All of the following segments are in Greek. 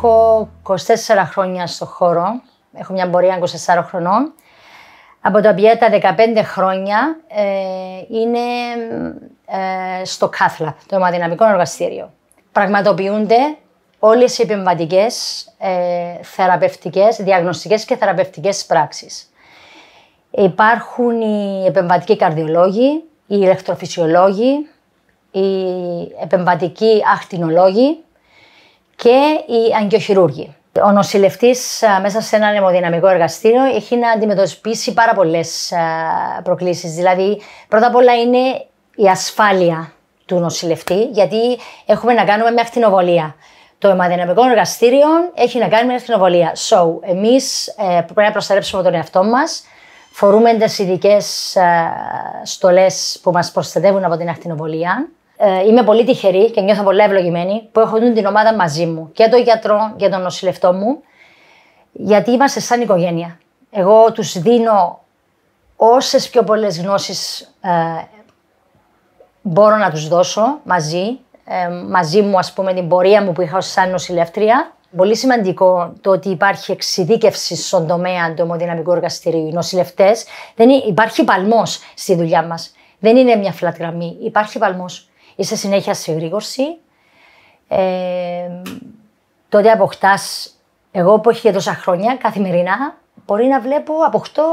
Έχω 24 χρόνια στο χώρο. Έχω μια πορεία 24 χρονών. Από τα οποία τα 15 χρόνια είναι στο Cath Lab, το αιμοδυναμικό εργαστήριο. Πραγματοποιούνται όλες οι επεμβατικές, θεραπευτικές, διαγνωστικές και θεραπευτικές πράξεις. Υπάρχουν οι επεμβατικοί καρδιολόγοι, οι ηλεκτροφυσιολόγοι, οι επεμβατικοί ακτινολόγοι και οι αγκιοχειρούργοι. Ο νοσηλευτής μέσα σε ένα αιμοδυναμικό εργαστήριο έχει να αντιμετωπίσει πάρα πολλές προκλήσεις. Δηλαδή, πρώτα απ' όλα είναι η ασφάλεια του νοσηλευτή, γιατί έχουμε να κάνουμε με ακτινοβολία. Το αιμοδυναμικό εργαστήριο έχει να κάνει με ακτινοβολία. Εμείς πρέπει να προστατεύσουμε τον εαυτό μας. Φορούμε τις ειδικές στολές που μας προστατεύουν από την ακτινοβολία. Είμαι πολύ τυχερή και νιώθω πολύ ευλογημένη που έχω την ομάδα μαζί μου, και τον γιατρό και τον νοσηλευτό μου, γιατί είμαστε σαν οικογένεια. Εγώ τους δίνω όσες πιο πολλές γνώσεις μπορώ να τους δώσω μαζί μου, ας πούμε, την πορεία μου που είχα σαν νοσηλεύτρια. Πολύ σημαντικό το ότι υπάρχει εξειδίκευση στον τομέα του αιμοδυναμικού εργαστηρίου. Οι νοσηλευτές, υπάρχει παλμός στη δουλειά μας. Δεν είναι μια flat γραμμή, υπάρχει παλμός. Είσαι συνέχεια σε γρήγορση. Τότε αποκτάς, εγώ που έχω και τόσα χρόνια, καθημερινά, μπορεί να αποκτώ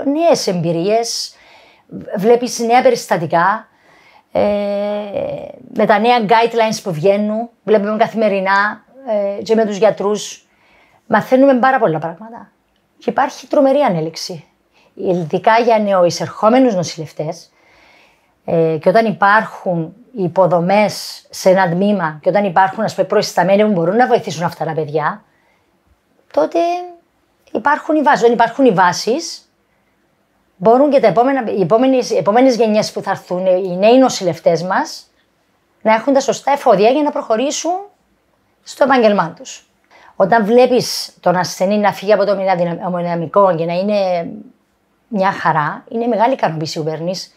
νέες εμπειρίες, βλέπεις νέα περιστατικά, με τα νέα guidelines που βγαίνουν, βλέπουμε καθημερινά και με τους γιατρούς, μαθαίνουμε πάρα πολλά πράγματα. Και υπάρχει τρομερή ανέλυξη, ειδικά για νεοεισερχόμενους νοσηλευτές. Και όταν υπάρχουν υποδομές σε ένα τμήμα και όταν υπάρχουν, ας πούμε, προϊσταμένοι που μπορούν να βοηθήσουν αυτά τα παιδιά, τότε υπάρχουν οι βάσεις. Όταν υπάρχουν οι βάσεις, μπορούν και οι επόμενες γενιές που θα έρθουν, οι νέοι νοσηλευτές μας, να έχουν τα σωστά εφόδια για να προχωρήσουν στο επάγγελμά τους. Όταν βλέπεις τον ασθενή να φύγει από το αιμοδυναμικό και να είναι μια χαρά, είναι μεγάλη ικανοποίηση που παίρνεις.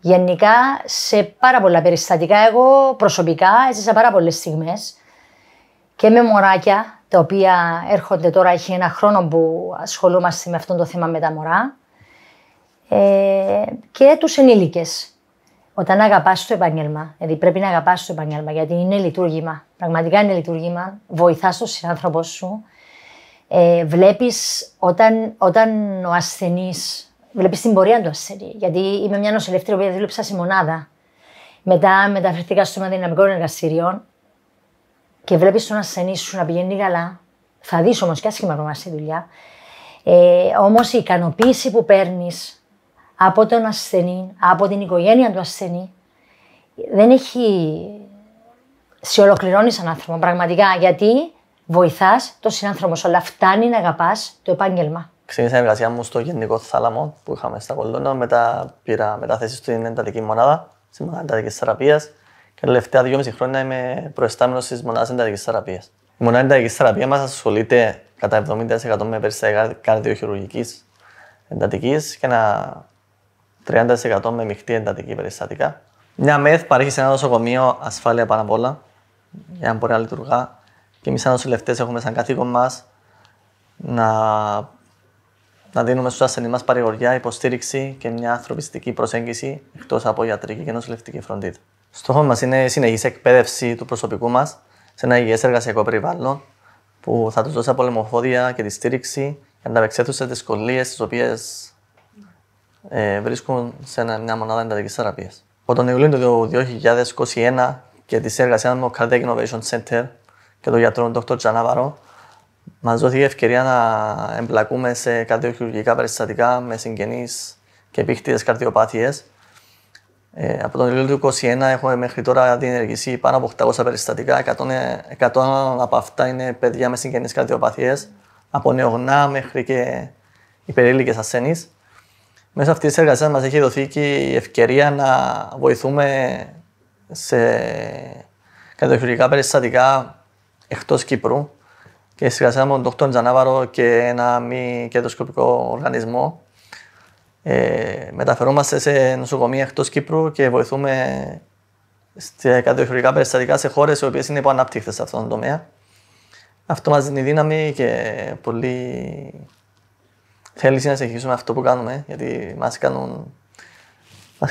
Γενικά, σε πάρα πολλά περιστατικά, εγώ προσωπικά έζησα πάρα πολλές στιγμές και με μωράκια, τα οποία έρχονται τώρα, έχει ένα χρόνο που ασχολούμαστε με αυτό το θέμα με τα μωρά, και τους ενήλικες. Όταν αγαπάς το επάγγελμα, δηλαδή πρέπει να αγαπάς το επάγγελμα, γιατί είναι λειτουργήμα, πραγματικά είναι λειτουργήμα, βοηθάς τον συνάνθρωπο σου, βλέπεις όταν ο ασθενής, βλέπεις την πορεία του ασθενή. Γιατί είμαι μια νοσηλεύτρια που δούλεψα σε μονάδα. Μετά μεταφερθήκα στο αιμοδυναμικό εργαστήριο και βλέπεις τον ασθενή σου να πηγαίνει καλά. Θα δεις όμως και άσχημα πράγματα στη δουλειά. Όμως η ικανοποίηση που παίρνεις από τον ασθενή, από την οικογένεια του ασθενή, δεν έχει. Σε ολοκληρώνει σαν άνθρωπο πραγματικά, γιατί βοηθάς τον συνάνθρωπο σου, αλλά φτάνει να αγαπάς το επάγγελμα. Ξεκίνησα την εργασία μου στο Γενικό Θάλαμο που είχαμε στα Κολόνα. Μετά πήρα μετάθεση στην εντατική μονάδα, στη μονάδα εντατικής θεραπείας. Και τα τελευταία 2,5 χρόνια είμαι προϊστάμενος της μονάδας εντατικής θεραπείας. Η μονάδα εντατικής θεραπείας μας ασχολείται κατά 70% με περιστατικά καρδιοχειρουργικής εντατικής και ένα 30% με μειχτή εντατική περιστατικά. Μια ΜΕΘ παρέχει σε ένα νοσοκομείο ασφάλεια πάνω απ' όλα, για να μπορεί να λειτουργά. Και εμείς, σαν νοσηλευτές, έχουμε σαν καθήκον μας να δίνουμε στους ασθενείς μας παρηγοριά, υποστήριξη και μια ανθρωπιστική προσέγγιση εκτός από ιατρική και νοσηλευτική φροντίδα. Στόχος μας είναι η συνεχής εκπαίδευση του προσωπικού μας σε ένα υγιές εργασιακό περιβάλλον που θα τους δώσει απολεμοφόδια και τη στήριξη για να ανταπεξέλθουν στις δυσκολίες τις οποίες βρίσκουν σε μια μονάδα εντατικής θεραπείας. Από τον Ιούλιο του 2021 και τη εργασία με το Cardiac Innovation Center και τον γιατρό Dr. Τζανάβαρο, μας δόθηκε ευκαιρία να εμπλακούμε σε καρδιοχειρουργικά περιστατικά με συγγενείς και επίκτητες καρδιοπάθειες. Από τον Ιούλιο του 2021 έχουμε μέχρι τώρα διενεργήσει πάνω από 800 περιστατικά. 100 από αυτά είναι παιδιά με συγγενείς καρδιοπάθειες, από νεογνά μέχρι και υπερήλικες ασθενείς. Μέσα αυτής της εργασίας μας έχει δοθεί και η ευκαιρία να βοηθούμε σε καρδιοχειρουργικά περιστατικά εκτός Κύπρου και συνεργασία με τον Dr. Τζανάβαρο και ένα μη κερδοσκοπικό οργανισμό. Μεταφερόμαστε σε νοσοκομεία εκτός Κύπρου και βοηθούμε σε καρδιοχειρουργικά περιστατικά σε χώρες οι οποίες είναι υποανάπτυκτες σε αυτόν τον τομέα. Αυτό μας δίνει δύναμη και πολύ θέληση να συνεχίσουμε αυτό που κάνουμε, γιατί μας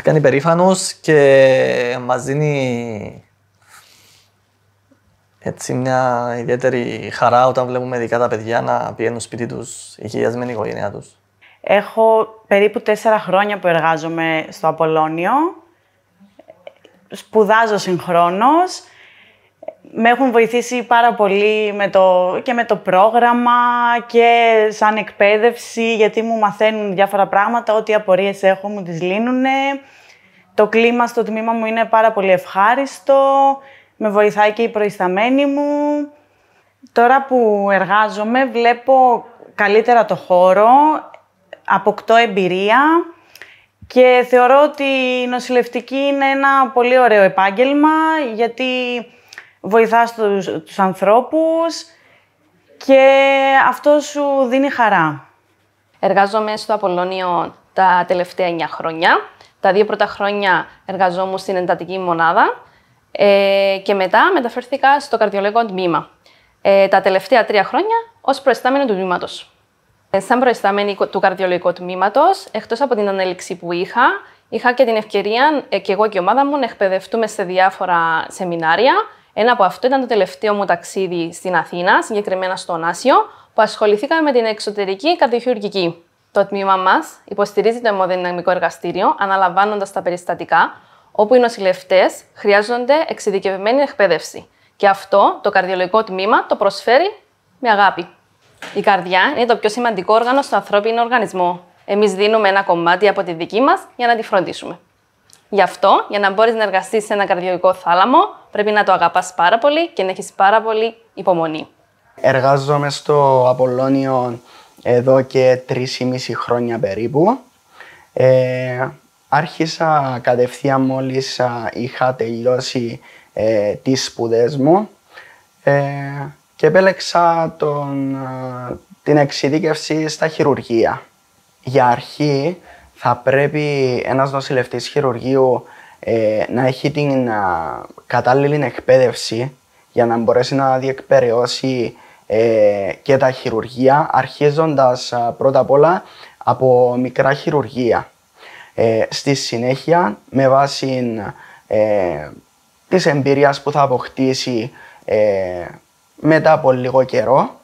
κάνει περήφανος και μας δίνει έτσι μια ιδιαίτερη χαρά όταν βλέπουμε ειδικά τα παιδιά να πηγαίνουν σπίτι τους, οικειασμένη οικογένειά τους. Έχω περίπου 4 χρόνια που εργάζομαι στο Απολλώνιο. Σπουδάζω συγχρόνως. Με έχουν βοηθήσει πάρα πολύ και με το πρόγραμμα και σαν εκπαίδευση, γιατί μου μαθαίνουν διάφορα πράγματα, ό,τι απορίες έχω μου τις λύνουνε. Το κλίμα στο τμήμα μου είναι πάρα πολύ ευχάριστο, με βοηθάει και η προϊσταμένη μου. Τώρα που εργάζομαι βλέπω καλύτερα το χώρο, αποκτώ εμπειρία και θεωρώ ότι η νοσηλευτική είναι ένα πολύ ωραίο επάγγελμα, γιατί βοηθάς τους ανθρώπους και αυτό σου δίνει χαρά. Εργάζομαι στο Απολλώνιο τα τελευταία 9 χρόνια. Τα 2 πρώτα χρόνια εργαζόμουν στην εντατική μονάδα και μετά μεταφέρθηκα στο καρδιολογικό τμήμα. Τα τελευταία 3 χρόνια ως προϊστάμενη του τμήματος. Σαν προϊστάμενη του καρδιολογικού τμήματος, εκτός από την ανέλυξη που είχα και την ευκαιρία και εγώ και η ομάδα μου να εκπαιδευτούμε σε διάφορα σεμινάρια. Ένα από αυτό ήταν το τελευταίο μου ταξίδι στην Αθήνα, συγκεκριμένα στο Ωνάσιο, που ασχοληθήκαμε με την εξωτερική καρδιοχειρουργική. Το τμήμα μας υποστηρίζει το αιμοδυναμικό εργαστήριο, αναλαμβάνοντας τα περιστατικά, όπου οι νοσηλευτές χρειάζονται εξειδικευμένη εκπαίδευση. Και αυτό το καρδιολογικό τμήμα το προσφέρει με αγάπη. Η καρδιά είναι το πιο σημαντικό όργανο στο ανθρώπινο οργανισμό. Εμείς δίνουμε ένα κομμάτι από τη δική μας για να τη φροντίσουμε. Γι' αυτό, για να μπορείς να εργαστείς σε ένα καρδιολογικό θάλαμο, πρέπει να το αγαπάς πάρα πολύ και να έχεις πάρα πολύ υπομονή. Εργάζομαι στο Απολλώνιο εδώ και 3,5 χρόνια περίπου. Άρχισα κατευθείαν μόλις είχα τελειώσει τις σπουδές μου και επέλεξα την εξειδίκευση στα χειρουργεία. Για αρχή θα πρέπει ένας νοσηλευτής χειρουργείου να έχει την κατάλληλη εκπαίδευση για να μπορέσει να διεκπεραιώσει και τα χειρουργεία, αρχίζοντας πρώτα απ' όλα από μικρά χειρουργεία. Στη συνέχεια, με βάση της εμπειρίας που θα αποκτήσει μετά από λίγο καιρό,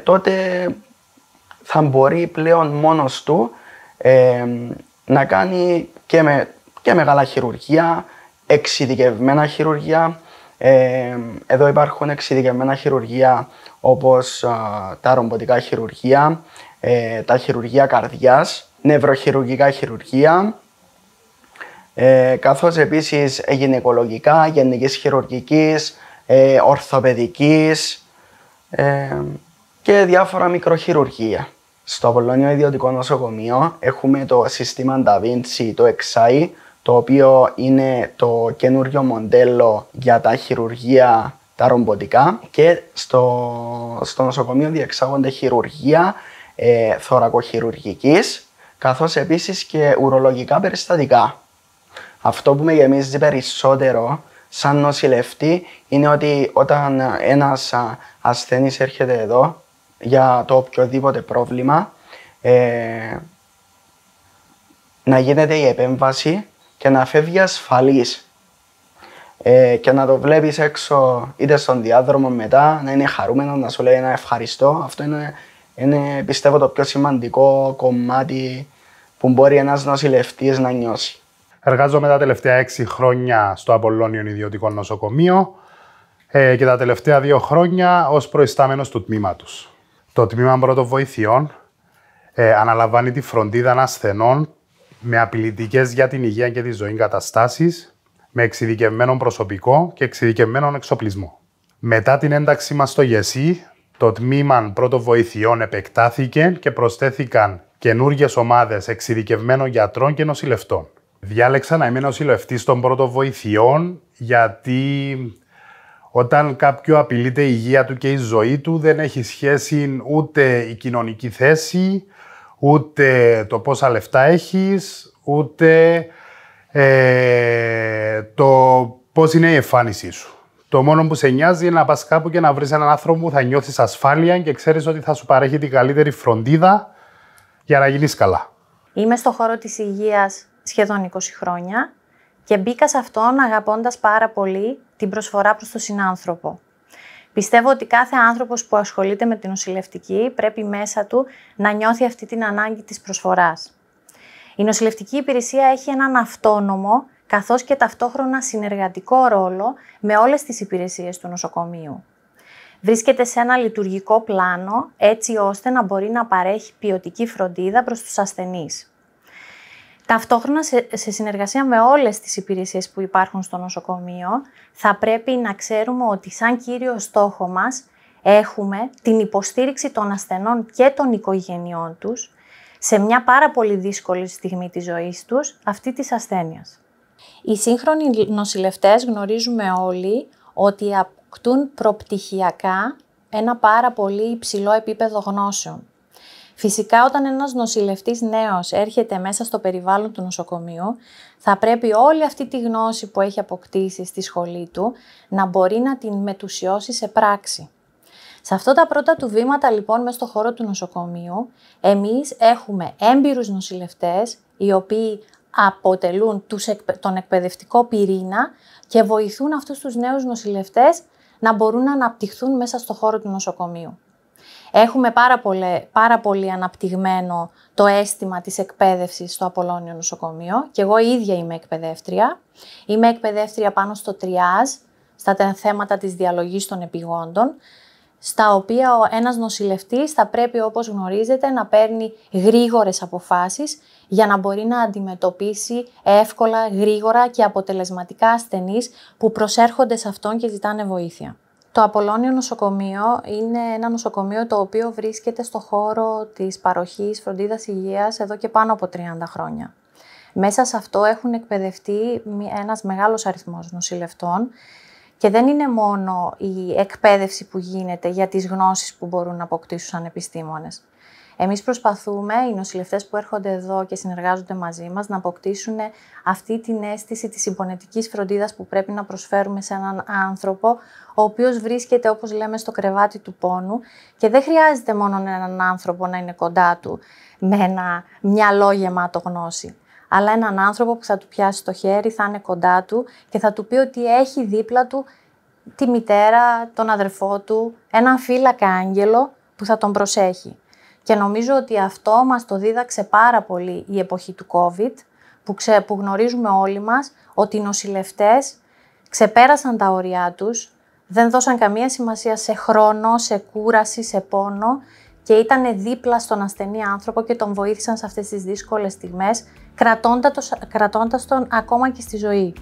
τότε θα μπορεί πλέον μόνος του να κάνει και μεγάλα χειρουργεία, εξειδικευμένα χειρουργεία. Εδώ υπάρχουν εξειδικευμένα χειρουργεία όπως τα ρομποτικά χειρουργεία, τα χειρουργεία καρδιάς, νευροχειρουργικά χειρουργεία, καθώς επίσης γυναικολογικά, γενικής χειρουργικής, ορθοπαιδικής και διάφορα μικροχειρουργεία. Στο Απολλώνιο Ιδιωτικό Νοσοκομείο έχουμε το σύστημα Da Vinci, το XI, το οποίο είναι το καινούριο μοντέλο για τα χειρουργεία τα ρομποτικά, και στο νοσοκομείο διεξάγονται χειρουργεία θωρακοχειρουργικής, καθώς επίσης και ουρολογικά περιστατικά. Αυτό που με γεμίζει περισσότερο σαν νοσηλευτή είναι ότι όταν ένας ασθενής έρχεται εδώ για το οποιοδήποτε πρόβλημα, να γίνεται η επέμβαση και να φεύγει ασφαλής και να το βλέπεις έξω είτε στον διάδρομο μετά, να είναι χαρούμενο, να σου λέει ένα ευχαριστώ. Αυτό είναι πιστεύω το πιο σημαντικό κομμάτι που μπορεί ένας νοσηλευτής να νιώσει. Εργάζομαι τα τελευταία 6 χρόνια στο Απολλώνιο Ιδιωτικό Νοσοκομείο και τα τελευταία 2 χρόνια ως προϊστάμενος του τμήματος. Το τμήμα πρώτων βοηθειών αναλαμβάνει τη φροντίδα ασθενών με απειλητικές για την υγεία και τη ζωή καταστάσεις, με εξειδικευμένο προσωπικό και εξειδικευμένο εξοπλισμό. Μετά την ένταξή μας στο ΓΕΣΥ, το τμήμα πρώτων βοηθειών επεκτάθηκε και προσθέθηκαν καινούργιες ομάδες εξειδικευμένων γιατρών και νοσηλευτών. Διάλεξα να είμαι νοσηλευτής των πρώτων βοηθειών γιατί όταν κάποιο απειλείται η υγεία του και η ζωή του, δεν έχει σχέση ούτε η κοινωνική θέση, ούτε το πόσα λεφτά έχεις, ούτε το πώς είναι η εμφάνισή σου. Το μόνο που σε νοιάζει είναι να πας κάπου και να βρεις έναν άνθρωπο που θα νιώθεις ασφάλεια και ξέρεις ότι θα σου παρέχει την καλύτερη φροντίδα για να γίνεις καλά. Είμαι στο χώρο της υγείας σχεδόν 20 χρόνια και μπήκα σε αυτόν αγαπώντας πάρα πολύ την προσφορά προς τον συνάνθρωπο. Πιστεύω ότι κάθε άνθρωπος που ασχολείται με την νοσηλευτική πρέπει μέσα του να νιώθει αυτή την ανάγκη της προσφοράς. Η νοσηλευτική υπηρεσία έχει έναν αυτόνομο καθώς και ταυτόχρονα συνεργατικό ρόλο με όλες τις υπηρεσίες του νοσοκομείου. Βρίσκεται σε ένα λειτουργικό πλάνο έτσι ώστε να μπορεί να παρέχει ποιοτική φροντίδα προς τους ασθενείς. Ταυτόχρονα, σε συνεργασία με όλες τις υπηρεσίες που υπάρχουν στο νοσοκομείο, θα πρέπει να ξέρουμε ότι σαν κύριο στόχο μας έχουμε την υποστήριξη των ασθενών και των οικογενειών τους σε μια πάρα πολύ δύσκολη στιγμή της ζωής τους, αυτή της ασθένειας. Οι σύγχρονοι νοσηλευτές γνωρίζουμε όλοι ότι αποκτούν προπτυχιακά ένα πάρα πολύ υψηλό επίπεδο γνώσεων. Φυσικά, όταν ένας νοσηλευτής νέος έρχεται μέσα στο περιβάλλον του νοσοκομείου, θα πρέπει όλη αυτή τη γνώση που έχει αποκτήσει στη σχολή του να μπορεί να την μετουσιώσει σε πράξη. Σε αυτά τα πρώτα του βήματα, λοιπόν, μέσα στο χώρο του νοσοκομείου, εμείς έχουμε έμπειρους νοσηλευτές, οι οποίοι αποτελούν τον εκπαιδευτικό πυρήνα και βοηθούν αυτούς τους νέους νοσηλευτές να μπορούν να αναπτυχθούν μέσα στο χώρο του νοσοκομείου. Έχουμε πάρα πολύ αναπτυγμένο το αίσθημα της εκπαίδευσης στο Απολλώνιο Νοσοκομείο και εγώ ίδια είμαι εκπαιδεύτρια. Είμαι εκπαιδεύτρια πάνω στο τριάζ, στα θέματα της διαλογής των επιγόντων, στα οποία ένας νοσηλευτής θα πρέπει, όπως γνωρίζετε, να παίρνει γρήγορες αποφάσεις για να μπορεί να αντιμετωπίσει εύκολα, γρήγορα και αποτελεσματικά ασθενείς που προσέρχονται σε αυτόν και ζητάνε βοήθεια. Το Απολλώνιο Νοσοκομείο είναι ένα νοσοκομείο το οποίο βρίσκεται στο χώρο της παροχής φροντίδας υγείας εδώ και πάνω από 30 χρόνια. Μέσα σε αυτό έχουν εκπαιδευτεί ένας μεγάλος αριθμός νοσηλευτών και δεν είναι μόνο η εκπαίδευση που γίνεται για τις γνώσεις που μπορούν να αποκτήσουν σαν επιστήμονες. Εμείς προσπαθούμε, οι νοσηλευτές που έρχονται εδώ και συνεργάζονται μαζί μας, να αποκτήσουν αυτή την αίσθηση της συμπονετικής φροντίδας που πρέπει να προσφέρουμε σε έναν άνθρωπο, ο οποίος βρίσκεται, όπως λέμε, στο κρεβάτι του πόνου και δεν χρειάζεται μόνο έναν άνθρωπο να είναι κοντά του με ένα μυαλό γεμάτο γνώση, αλλά έναν άνθρωπο που θα του πιάσει το χέρι, θα είναι κοντά του και θα του πει ότι έχει δίπλα του τη μητέρα, τον αδερφό του, έναν φύλακα άγγελο που θα τον προσέχει. Και νομίζω ότι αυτό μας το δίδαξε πάρα πολύ η εποχή του COVID, που γνωρίζουμε όλοι μας ότι οι νοσηλευτές ξεπέρασαν τα όρια τους, δεν δώσαν καμία σημασία σε χρόνο, σε κούραση, σε πόνο και ήταν δίπλα στον ασθενή άνθρωπο και τον βοήθησαν σε αυτές τις δύσκολες στιγμές, κρατώντας τον ακόμα και στη ζωή.